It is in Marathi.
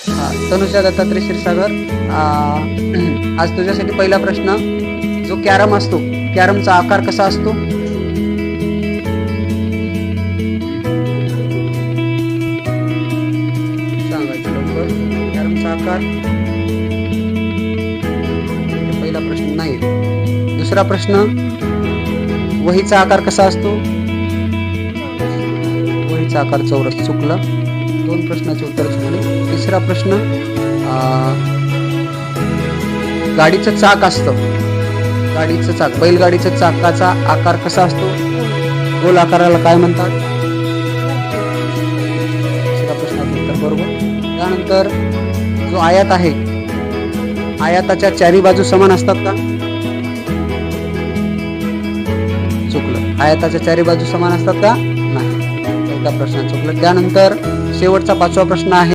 तनुजा दत्तात्रय क्षीरसागर, आज तुझ्यासाठी पहिला प्रश्न. जो कॅरम असतो, कॅरमचा आकार कसा असतो? सांगायचं लवकर. कॅरमचा आकार, पहिला प्रश्न नाही. दुसरा प्रश्न, वहीचा आकार कसा असतो? वहीचा आकार चौरस, चुकलं. 2 प्रश्नाचे उत्तर चुकले. तिसरा प्रश्न, गाडीचं चाक असतं, गाडीचं चाक, बैलगाडीच्या चाकाचा आकार कसा असतो? गोल आकाराला काय म्हणतात? तिसऱ्या प्रश्नाचं उत्तर बरोबर. त्यानंतर जो आयात आहे, आयाताच्या चारी बाजू समान असतात का? चुकलं. आयाताच्या चारी बाजू समान असतात का? नाही. चौथा प्रश्न चुकलं. त्यानंतर शेवटचा 5वा प्रश्न आहे.